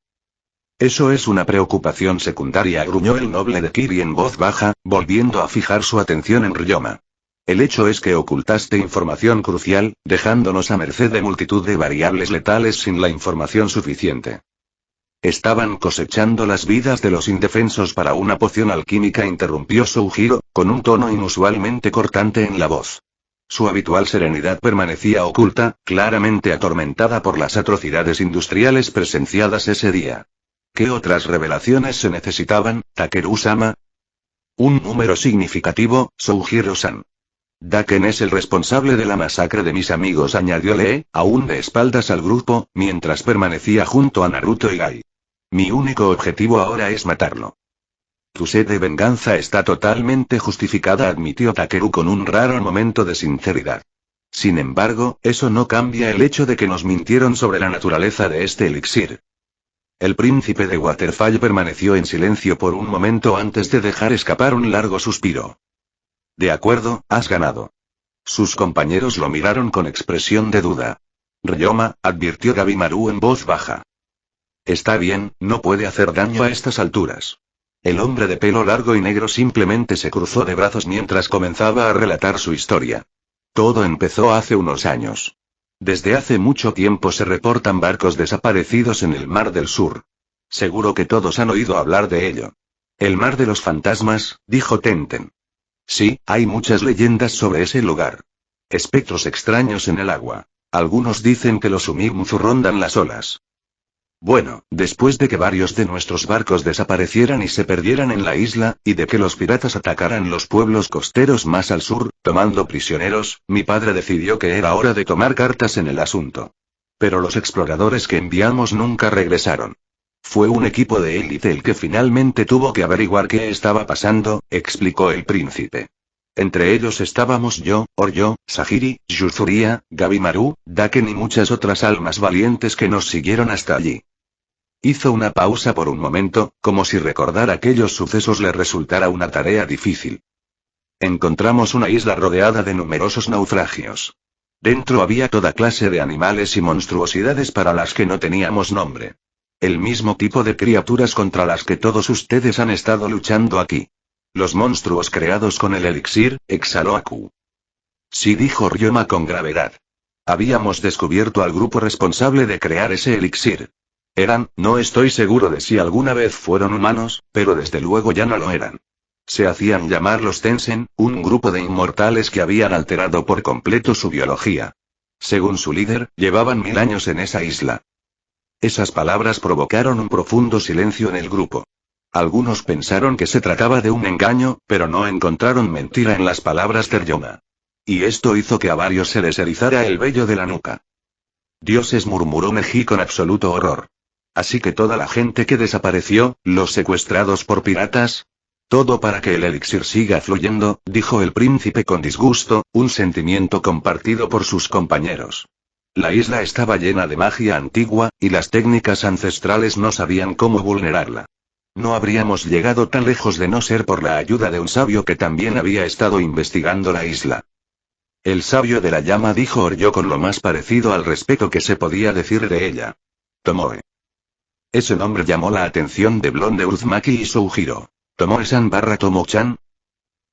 S1: Eso es una preocupación secundaria, gruñó el noble de Kiri en voz baja, volviendo a fijar su atención en Ryoma. El hecho es que ocultaste información crucial, dejándonos a merced de multitud de variables letales sin la información suficiente. Estaban cosechando las vidas de los indefensos para una poción alquímica, interrumpió Soujiro, con un tono inusualmente cortante en la voz. Su habitual serenidad permanecía oculta, claramente atormentada por las atrocidades industriales presenciadas ese día. ¿Qué otras revelaciones se necesitaban, Takeru-sama? Un número significativo, Soujiro-san. Daken es el responsable de la masacre de mis amigos, añadió Lee, aún de espaldas al grupo, mientras permanecía junto a Naruto y Gai. Mi único objetivo ahora es matarlo. Tu sed de venganza está totalmente justificada, admitió Takeru con un raro momento de sinceridad. Sin embargo, eso no cambia el hecho de que nos mintieron sobre la naturaleza de este elixir. El príncipe de Waterfall permaneció en silencio por un momento antes de dejar escapar un largo suspiro. De acuerdo, has ganado. Sus compañeros lo miraron con expresión de duda. Ryoma, advirtió Gabimaru en voz baja. Está bien, no puede hacer daño a estas alturas. El hombre de pelo largo y negro simplemente se cruzó de brazos mientras comenzaba a relatar su historia. Todo empezó hace unos años. Desde hace mucho tiempo se reportan barcos desaparecidos en el Mar del Sur. Seguro que todos han oído hablar de ello. El Mar de los Fantasmas, dijo Tenten. Sí, hay muchas leyendas sobre ese lugar. Espectros extraños en el agua. Algunos dicen que los Umimuzu rondan las olas. Bueno, después de que varios de nuestros barcos desaparecieran y se perdieran en la isla, y de que los piratas atacaran los pueblos costeros más al sur, tomando prisioneros, mi padre decidió que era hora de tomar cartas en el asunto. Pero los exploradores que enviamos nunca regresaron. Fue un equipo de élite el que finalmente tuvo que averiguar qué estaba pasando, explicó el príncipe. Entre ellos estábamos yo, Oryo, Sajiri, Yuzuria, Gabimaru, Daken y muchas otras almas valientes que nos siguieron hasta allí. Hizo una pausa por un momento, como si recordar aquellos sucesos le resultara una tarea difícil. Encontramos una isla rodeada de numerosos naufragios. Dentro había toda clase de animales y monstruosidades para las que no teníamos nombre. El mismo tipo de criaturas contra las que todos ustedes han estado luchando aquí. Los monstruos creados con el elixir, exhaló Aku. Sí, dijo Ryoma con gravedad. Habíamos descubierto al grupo responsable de crear ese elixir. No estoy seguro de si alguna vez fueron humanos, pero desde luego ya no lo eran. Se hacían llamar los Tensen, un grupo de inmortales que habían alterado por completo su biología. Según su líder, llevaban 1000 años en esa isla. Esas palabras provocaron un profundo silencio en el grupo. Algunos pensaron que se trataba de un engaño, pero no encontraron mentira en las palabras de Ryoma. Y esto hizo que a varios se les erizara el vello de la nuca. Dioses, murmuró Meji con absoluto horror. Así que toda la gente que desapareció, los secuestrados por piratas. Todo para que el elixir siga fluyendo, dijo el príncipe con disgusto, un sentimiento compartido por sus compañeros. La isla estaba llena de magia antigua, y las técnicas ancestrales no sabían cómo vulnerarla. No habríamos llegado tan lejos de no ser por la ayuda de un sabio que también había estado investigando la isla. El sabio de la llama, dijo Oryo con lo más parecido al respeto que se podía decir de ella. Tomoe. Ese nombre llamó la atención de Blonde, Uzumaki y Soujiro. ¿Tomoe-san / Tomo-chan?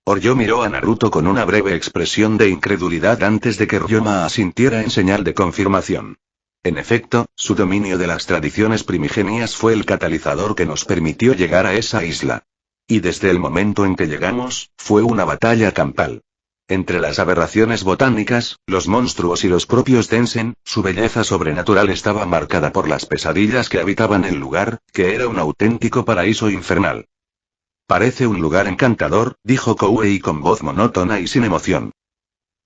S1: Oryo miró a Naruto con una breve expresión de incredulidad antes de que Ryoma asintiera en señal de confirmación. En efecto, su dominio de las tradiciones primigenias fue el catalizador que nos permitió llegar a esa isla. Y desde el momento en que llegamos, fue una batalla campal. Entre las aberraciones botánicas, los monstruos y los propios Tensen, su belleza sobrenatural estaba marcada por las pesadillas que habitaban el lugar, que era un auténtico paraíso infernal. Parece un lugar encantador, dijo Koei con voz monótona y sin emoción.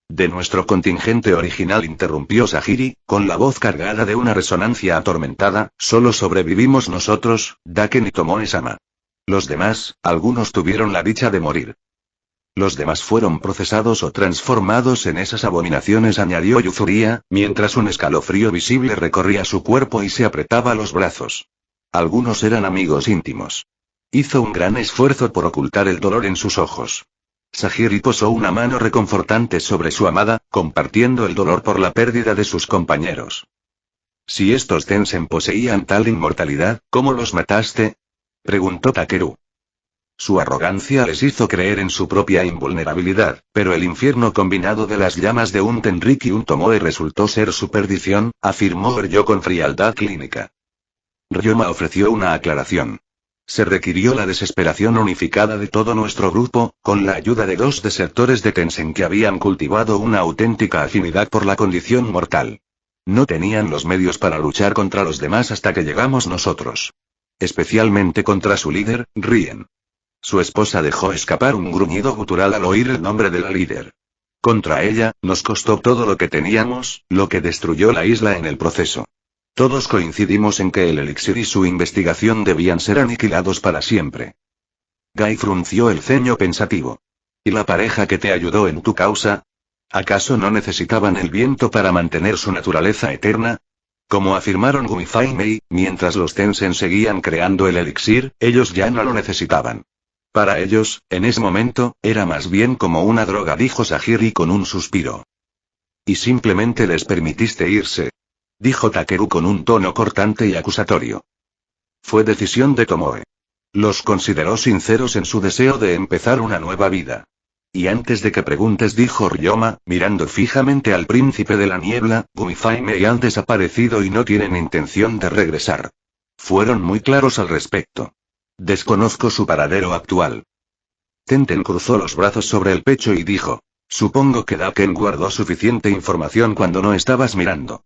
S1: De nuestro contingente original, interrumpió Sajiri, con la voz cargada de una resonancia atormentada, solo sobrevivimos nosotros, Daken y Tomoe-sama. Los demás, algunos tuvieron la dicha de morir. Los demás fueron procesados o transformados en esas abominaciones, añadió Yuzuria, mientras un escalofrío visible recorría su cuerpo y se apretaba los brazos. Algunos eran amigos íntimos. Hizo un gran esfuerzo por ocultar el dolor en sus ojos. Sajiri posó una mano reconfortante sobre su amada, compartiendo el dolor por la pérdida de sus compañeros. Si estos Tensen poseían tal inmortalidad, ¿cómo los mataste?, preguntó Takeru. Su arrogancia les hizo creer en su propia invulnerabilidad, pero el infierno combinado de las llamas de un Tenriki y un Tomoe resultó ser su perdición, afirmó Ryo con frialdad clínica. Ryoma ofreció una aclaración. Se requirió la desesperación unificada de todo nuestro grupo, con la ayuda de 2 desertores de Tensen que habían cultivado una auténtica afinidad por la condición mortal. No tenían los medios para luchar contra los demás hasta que llegamos nosotros. Especialmente contra su líder, Rien. Su esposa dejó escapar un gruñido gutural al oír el nombre de la líder. Contra ella, nos costó todo lo que teníamos, lo que destruyó la isla en el proceso. Todos coincidimos en que el elixir y su investigación debían ser aniquilados para siempre. Gai frunció el ceño pensativo. ¿Y la pareja que te ayudó en tu causa? ¿Acaso no necesitaban el viento para mantener su naturaleza eterna? Como afirmaron Gumify y Mei, mientras los Tensen seguían creando el elixir, ellos ya no lo necesitaban. Para ellos, en ese momento, era más bien como una droga, dijo Sajiri con un suspiro. Y simplemente les permitiste irse, dijo Takeru con un tono cortante y acusatorio. Fue decisión de Tomoe. Los consideró sinceros en su deseo de empezar una nueva vida. Y antes de que preguntes, dijo Ryoma, mirando fijamente al príncipe de la niebla, Gumify y Mei han desaparecido y no tienen intención de regresar. Fueron muy claros al respecto. Desconozco su paradero actual. Tenten cruzó los brazos sobre el pecho y dijo, supongo que Daken guardó suficiente información cuando no estabas mirando.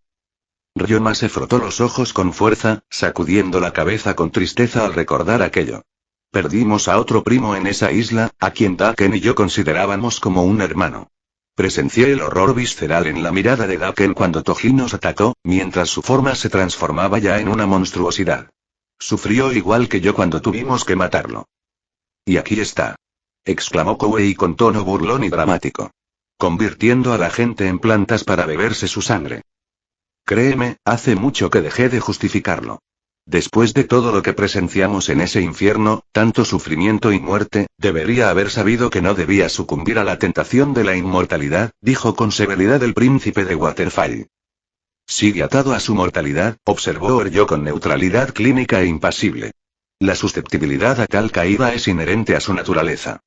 S1: Ryoma se frotó los ojos con fuerza, sacudiendo la cabeza con tristeza al recordar aquello. Perdimos a otro primo en esa isla, a quien Daken y yo considerábamos como un hermano. Presencié el horror visceral en la mirada de Daken cuando Toji nos atacó, mientras su forma se transformaba ya en una monstruosidad. Sufrió igual que yo cuando tuvimos que matarlo. Y aquí está, exclamó Koei con tono burlón y dramático. Convirtiendo a la gente en plantas para beberse su sangre. Créeme, hace mucho que dejé de justificarlo. Después de todo lo que presenciamos en ese infierno, tanto sufrimiento y muerte, debería haber sabido que no debía sucumbir a la tentación de la inmortalidad, dijo con severidad el príncipe de Waterfall. Sigue atado a su mortalidad, observó Ryo con neutralidad clínica e impasible. La susceptibilidad a tal caída es inherente a su naturaleza.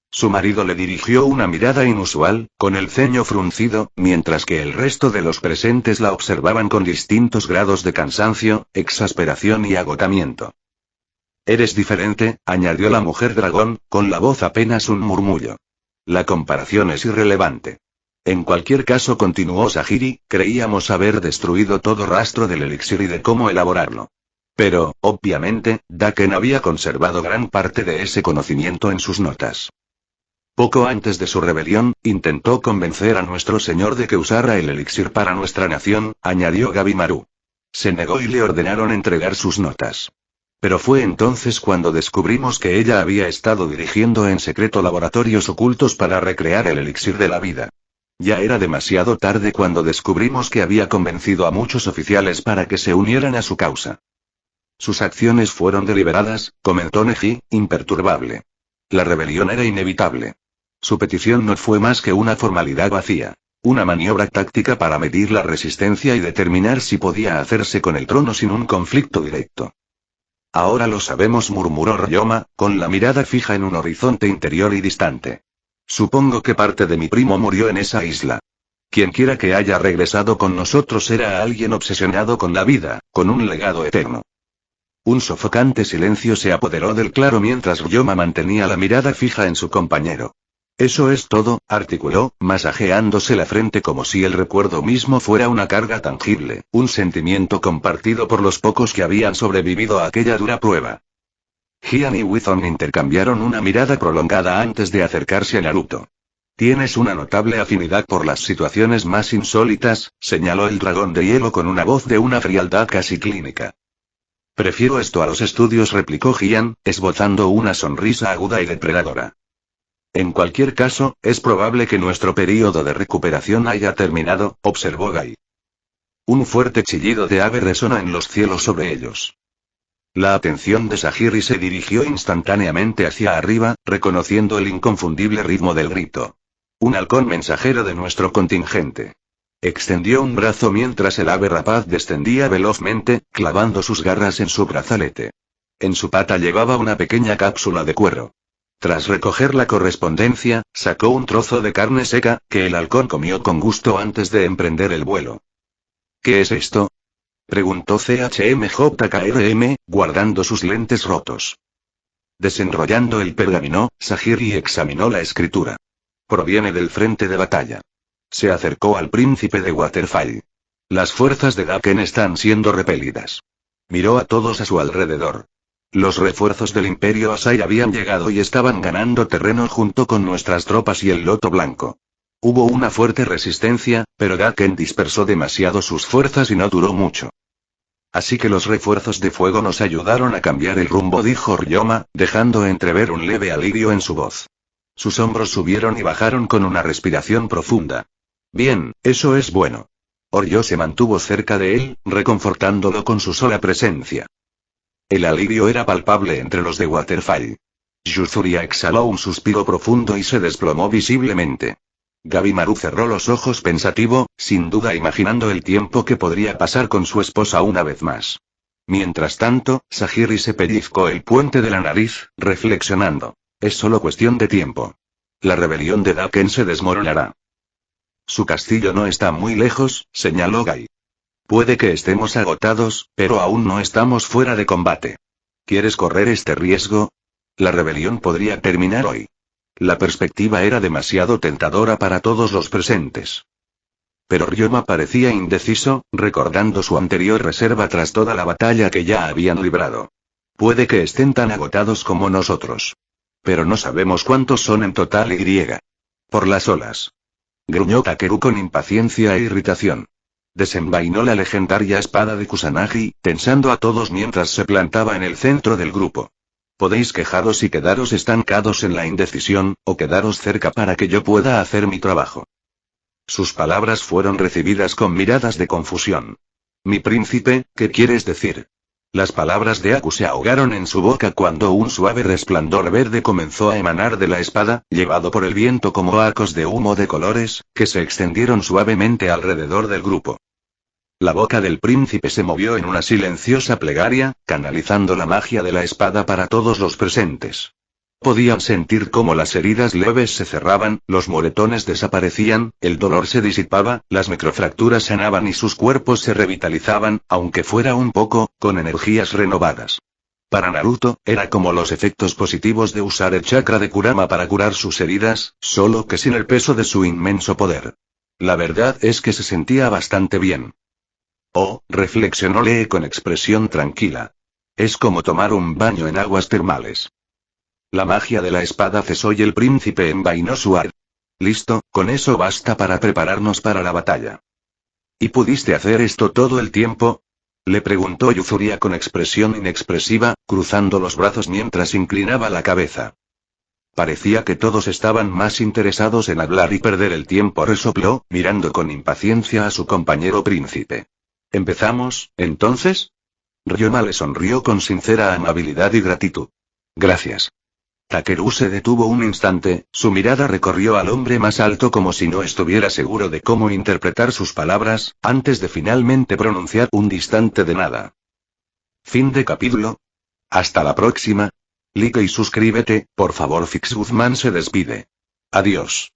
S1: Su marido le dirigió una mirada inusual, con el ceño fruncido, mientras que el resto de los presentes la observaban con distintos grados de cansancio, exasperación y agotamiento. Eres diferente, añadió la mujer dragón, con la voz apenas un murmullo. La comparación es irrelevante. En cualquier caso, continuó Sajiri, creíamos haber destruido todo rastro del elixir y de cómo elaborarlo. Pero, obviamente, Daken había conservado gran parte de ese conocimiento en sus notas. Poco antes de su rebelión, intentó convencer a nuestro señor de que usara el elixir para nuestra nación, añadió Gabimaru. Se negó y le ordenaron entregar sus notas. Pero fue entonces cuando descubrimos que ella había estado dirigiendo en secreto laboratorios ocultos para recrear el elixir de la vida. Ya era demasiado tarde cuando descubrimos que había convencido a muchos oficiales para que se unieran a su causa. Sus acciones fueron deliberadas, comentó Neji, imperturbable. La rebelión era inevitable. Su petición no fue más que una formalidad vacía. Una maniobra táctica para medir la resistencia y determinar si podía hacerse con el trono sin un conflicto directo. Ahora lo sabemos, murmuró Ryoma, con la mirada fija en un horizonte interior y distante. Supongo que parte de mi primo murió en esa isla. Quienquiera que haya regresado con nosotros era alguien obsesionado con la vida, con un legado eterno. Un sofocante silencio se apoderó del claro mientras Ryoma mantenía la mirada fija en su compañero. Eso es todo, articuló, masajeándose la frente como si el recuerdo mismo fuera una carga tangible, un sentimiento compartido por los pocos que habían sobrevivido a aquella dura prueba. Jian y Wizon intercambiaron una mirada prolongada antes de acercarse a Naruto. Tienes una notable afinidad por las situaciones más insólitas, señaló el dragón de hielo con una voz de una frialdad casi clínica. Prefiero esto a los estudios, replicó Jian, esbozando una sonrisa aguda y depredadora. En cualquier caso, es probable que nuestro período de recuperación haya terminado, observó Gai. Un fuerte chillido de ave resonó en los cielos sobre ellos. La atención de Sahiri se dirigió instantáneamente hacia arriba, reconociendo el inconfundible ritmo del grito. Un halcón mensajero de nuestro contingente. Extendió un brazo mientras el ave rapaz descendía velozmente, clavando sus garras en su brazalete. En su pata llevaba una pequeña cápsula de cuero. Tras recoger la correspondencia, sacó un trozo de carne seca, que el halcón comió con gusto antes de emprender el vuelo. ¿Qué es esto?, preguntó CHMJKRM, guardando sus lentes rotos. Desenrollando el pergamino, Sahiri examinó la escritura. Proviene del frente de batalla. Se acercó al príncipe de Waterfall. Las fuerzas de Daken están siendo repelidas. Miró a todos a su alrededor. Los refuerzos del Imperio Asai habían llegado y estaban ganando terreno junto con nuestras tropas y el Loto Blanco. Hubo una fuerte resistencia, pero Daken dispersó demasiado sus fuerzas y no duró mucho. Así que los refuerzos de fuego nos ayudaron a cambiar el rumbo, dijo Ryoma, dejando entrever un leve alivio en su voz. Sus hombros subieron y bajaron con una respiración profunda. Bien, eso es bueno. Oryo se mantuvo cerca de él, reconfortándolo con su sola presencia. El alivio era palpable entre los de Waterfall. Yuzuria exhaló un suspiro profundo y se desplomó visiblemente. Gabimaru cerró los ojos pensativo, sin duda imaginando el tiempo que podría pasar con su esposa una vez más. Mientras tanto, Sahiri se pellizcó el puente de la nariz, reflexionando. Es solo cuestión de tiempo. La rebelión de Daken se desmoronará. Su castillo no está muy lejos, señaló Gai. Puede que estemos agotados, pero aún no estamos fuera de combate. ¿Quieres correr este riesgo? La rebelión podría terminar hoy. La perspectiva era demasiado tentadora para todos los presentes. Pero Ryoma parecía indeciso, recordando su anterior reserva tras toda la batalla que ya habían librado. Puede que estén tan agotados como nosotros. Pero no sabemos cuántos son en total y. Por las olas. Gruñó Takeru con impaciencia e irritación. Desenvainó la legendaria espada de Kusanagi, tensando a todos mientras se plantaba en el centro del grupo. Podéis quejaros y quedaros estancados en la indecisión, o quedaros cerca para que yo pueda hacer mi trabajo. Sus palabras fueron recibidas con miradas de confusión. Mi príncipe, ¿qué quieres decir? Las palabras de Aku se ahogaron en su boca cuando un suave resplandor verde comenzó a emanar de la espada, llevado por el viento como arcos de humo de colores, que se extendieron suavemente alrededor del grupo. La boca del príncipe se movió en una silenciosa plegaria, canalizando la magia de la espada para todos los presentes. Podían sentir cómo las heridas leves se cerraban, los moretones desaparecían, el dolor se disipaba, las microfracturas sanaban y sus cuerpos se revitalizaban, aunque fuera un poco, con energías renovadas. Para Naruto, era como los efectos positivos de usar el chakra de Kurama para curar sus heridas, solo que sin el peso de su inmenso poder. La verdad es que se sentía bastante bien. Oh, reflexionó Lee con expresión tranquila. Es como tomar un baño en aguas termales. La magia de la espada cesó y el príncipe envainó su ar. Listo, con eso basta para prepararnos para la batalla. ¿Y pudiste hacer esto todo el tiempo? Le preguntó Yuzuria con expresión inexpresiva, cruzando los brazos mientras inclinaba la cabeza. Parecía que todos estaban más interesados en hablar y perder el tiempo, resopló, mirando con impaciencia a su compañero príncipe. ¿Empezamos, entonces? Ryoma le sonrió con sincera amabilidad y gratitud. Gracias. Takeru se detuvo un instante, su mirada recorrió al hombre más alto como si no estuviera seguro de cómo interpretar sus palabras, antes de finalmente pronunciar un distante de nada. Fin de capítulo. Hasta la próxima. Like y suscríbete, por favor. Fix Guzmán se despide. Adiós.